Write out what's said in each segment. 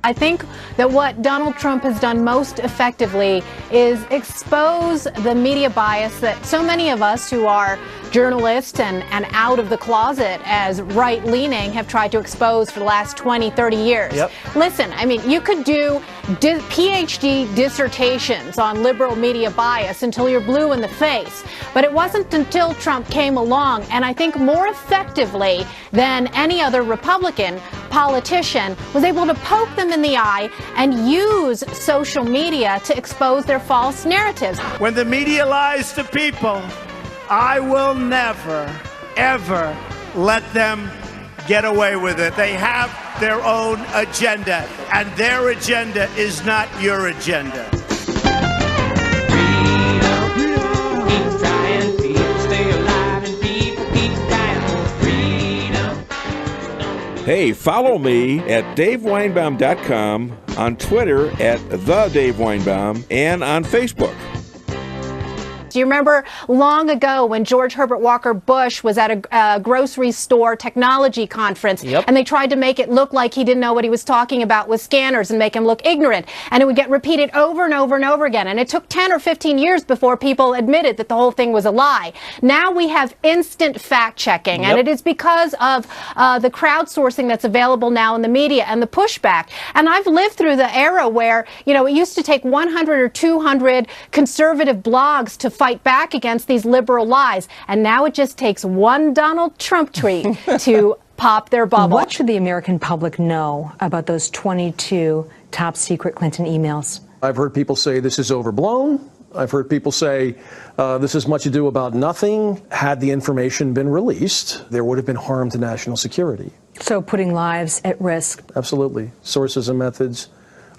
I think that what Donald Trump has done most effectively is expose the media bias that so many of us who are journalists and out of the closet as right-leaning have tried to expose for the last 20, 30 years. Yep. Listen, I mean, you could do PhD dissertations on liberal media bias until you're blue in the face. But it wasn't until Trump came along, and I think more effectively than any other Republican politician, was able to poke them in the eye and use social media to expose their false narratives. When the media lies to people, I will never, ever let them get away with it. They have their own agenda, and their agenda is not your agenda. Hey, follow me at DaveWeinbaum.com, on Twitter at TheDaveWeinbaum, and on Facebook. Do you remember long ago when George Herbert Walker Bush was at a grocery store technology conference, and they tried to make it look like he didn't know what he was talking about with scanners and make him look ignorant, and it would get repeated over and over and over again, and it took 10 or 15 years before people admitted that the whole thing was a lie. Now we have instant fact-checking, and it is because of the crowdsourcing that's available now in the media and the pushback. And I've lived through the era where, you know, it used to take 100 or 200 conservative blogs to fight back against these liberal lies, and now it just takes one Donald Trump tweet to pop their bubble. What should the American public know about those 22 top secret Clinton emails? I've heard people say this is overblown. I've heard people say this is much ado about nothing. Had the information been released, there would have been harm to national security. So putting lives at risk. Absolutely. Sources and methods,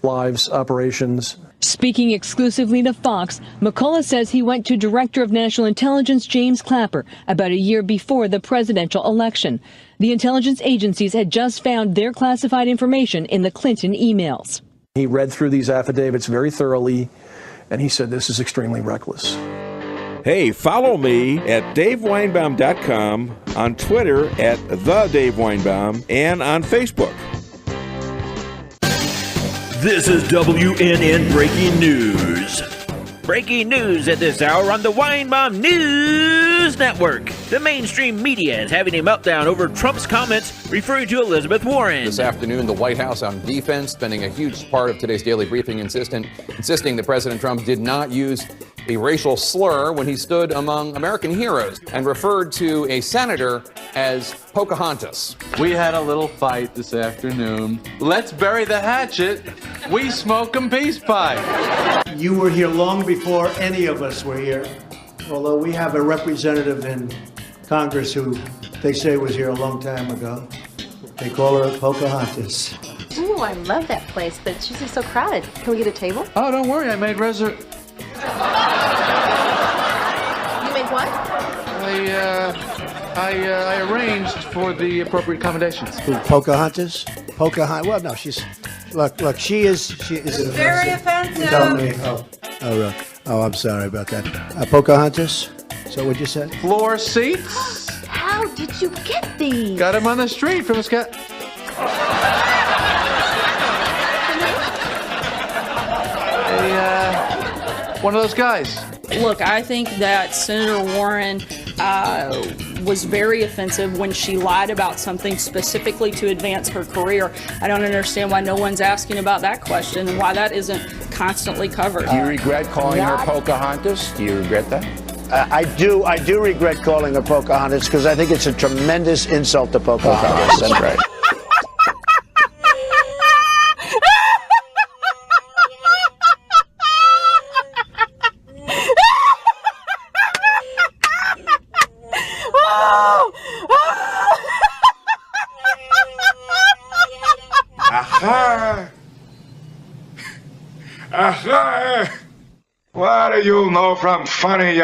lives, operations. Speaking exclusively to Fox, McCullough says he went to Director of National Intelligence James Clapper about a year before the presidential election. The intelligence agencies had just found their classified information in the Clinton emails. He read through these affidavits very thoroughly, and he said this is extremely reckless. Hey, follow me at DaveWeinbaum.com, on Twitter at TheDaveWeinbaum, and on Facebook. This is WNN Breaking News. Breaking news at this hour on the Weinbaum News Network. The mainstream media is having a meltdown over Trump's comments referring to Elizabeth Warren. This afternoon, the White House on defense, spending a huge part of today's daily briefing insisting that President Trump did not use a racial slur when he stood among American heroes and referred to a senator as Pocahontas. We had a little fight this afternoon. Let's bury the hatchet. We smoke 'em peace pie. You were here long before any of us were here, although we have a representative in Congress who they say was here a long time ago. They call her Pocahontas. Ooh, I love that place, but it's usually so crowded. Can we get a table? Oh, don't worry, I made You made what? I arranged for the appropriate accommodations. Who, Pocahontas? Pocahontas? Well, no, she's... Look, she is Very offensive. Tell me. Oh, I'm sorry about that. Pocahontas? Is that what you said? Floor seats. How did you get these? Got him on the street from his cat. One of those guys. Look, I think that Senator Warren was very offensive when she lied about something specifically to advance her career. I don't understand why no one's asking about that question and why that isn't constantly covered. Do you regret calling her Pocahontas? Do you regret that? I do regret calling her Pocahontas because I think it's a tremendous insult to Pocahontas. That's right. What do you know from funny, you